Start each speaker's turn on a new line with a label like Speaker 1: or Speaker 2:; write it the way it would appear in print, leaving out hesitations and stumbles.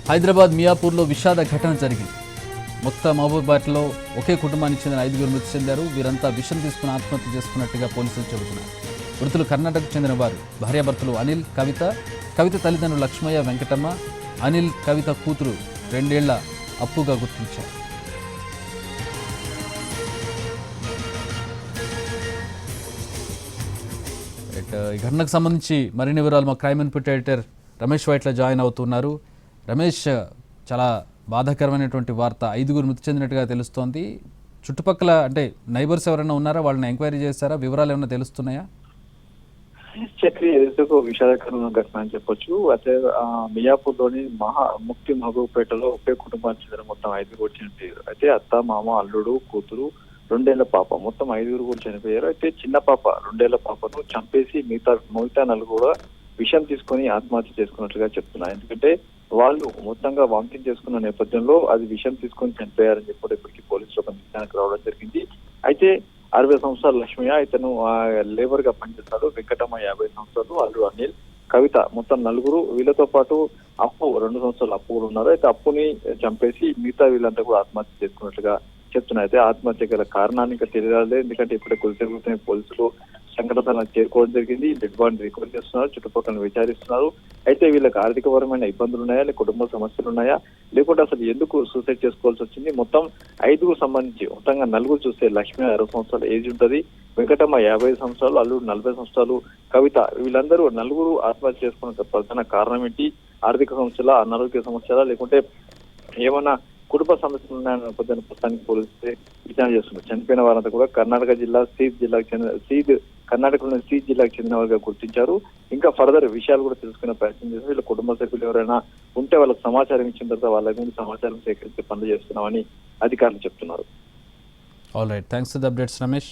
Speaker 1: హైదరాబాద్ మియాపూర్లో విషాద ఘటన జరిగింది. మొత్తం మహబూబాబాద్లో ఒకే కుటుంబానికి చెందిన 5గురు మృతి చెందారు. వీరంతా విషం తీసుకుని ఆత్మహత్య చేసుకున్నట్టుగా పోలీసులు చెబుతున్నారు. మృతులు కర్ణాటకకు చెందిన వారు. భార్యాభర్తలు అనిల్, కవిత తల్లిదండ్రులు లక్ష్మయ్య, వెంకటమ్మ. అనిల్, కవిత కూతురు 2 ఏళ్ల అప్పుగా గుర్తించారు. ఈ ఘటనకు సంబంధించి మరిన్ని వివరాలు మా crime input editor Ramesh Vaitla join అవుతున్నారు. రమేష్, చాలా బాధాకరమైనటువంటి వార్త, 5గురు మృతి చెందినట్టుగా తెలుస్తోంది. చుట్టుపక్కల అంటే నైబర్స్ ఎవరైనా ఉన్నారా? వాళ్ళని ఎంక్వైరీ చేశారా? వివరాలు ఏమైనా తెలుస్తున్నాయా?
Speaker 2: చక్రి ఏదైతే విషాదకరమైన ఘటన అని చెప్పొచ్చు. అయితే మియాపూర్లోని ముక్తి మహబూబ్పేటలో ఒకే కుటుంబానికి చెందిన మొత్తం 5గురు చనిపోయారు. అయితే అత్త, మామ, అల్లుడు, కూతురు, 2 ఏళ్ల పాప, మొత్తం 5గురు కూడా చనిపోయారు. అయితే చిన్న పాప 2 ఏళ్ల పాపను చంపేసి మిగతా 4 కూడా విషం తీసుకొని ఆత్మహత్య చేసుకున్నట్లుగా చెప్తున్నారు. ఎందుకంటే వాళ్ళు మొత్తంగా వామిటింగ్ చేసుకున్న నేపథ్యంలో అది విషం తీసుకొని చనిపోయారని చెప్పి ఇప్పటికీ పోలీసులు ఒక నిర్ణయానికి రావడం జరిగింది. అయితే 60 సంవత్సరాల లక్ష్మయ్య, ఇతను లేబర్ గా పనిచేస్తాడు. వెంకటమ్మ 50 సంవత్సరాలు, అల్లుడు అనిల్, కవిత, మొత్తం 4. వీళ్ళతో పాటు అప్పు 2 సంవత్సరాల అప్పు కూడా ఉన్నారు. అయితే అప్పుని చంపేసి మిగతా వీళ్ళంతా కూడా ఆత్మహత్య చేసుకున్నట్లుగా చెప్తున్నారు. అయితే ఆత్మహత్య గల కారణాన్ని ఇంకా తెలియలేదు. ఎందుకంటే ఇప్పుడే కొద్దిసేపు పోలీసులు సంఘటన చేరుకోవడం జరిగింది. డెడ్ బాడీ రికవర్ చేస్తున్నారు, చుట్టుపక్కల విచారిస్తున్నారు. అయితే వీళ్ళకి ఆర్థికపరమైన ఇబ్బందులు ఉన్నాయా, లేక కుటుంబ సమస్యలు ఉన్నాయా, లేకుంటే అసలు ఎందుకు సూసైడ్ చేసుకోవాల్సి వచ్చింది? మొత్తం 5గురు సంబంధించి మొత్తంగా 4 చూస్తే లక్ష్మి 60 సంవత్సరాల ఏజ్ ఉంటుంది, వెంకటమ్మ 50 సంవత్సరాలు, అల్లుడు 40 సంవత్సరాలు, కవిత, వీళ్ళందరూ 4 ఆత్మహత్య చేసుకున్న ప్రధాన కారణం ఏంటి? ఆర్థిక సమస్యల, అనారోగ్య సమస్యల, లేకుంటే ఏమన్నా కుటుంబ సమస్యలు ఉన్నాయన్న నేపథ్యాన్ని ప్రస్తుతానికి పోలీసులు విచారణ చేస్తున్నారు. చనిపోయిన వారంతా కూడా కర్ణాటకలోని సీద్ జిల్లాకు చెందిన వారుగా గుర్తించారు. ఇంకా ఫర్దర్ విషయాలు కూడా తెలుసుకునే ప్రయత్నం చేసి వీళ్ళ కుటుంబ సభ్యులు ఎవరైనా ఉంటే వాళ్ళకి సమాచారం ఇచ్చిన తర్వాత వాళ్ళ గురించి సమాచారం సేకరించి పనులు చేస్తున్నామని అధికారులు చెప్తున్నారు.
Speaker 1: All right, thanks for the updates Ramesh.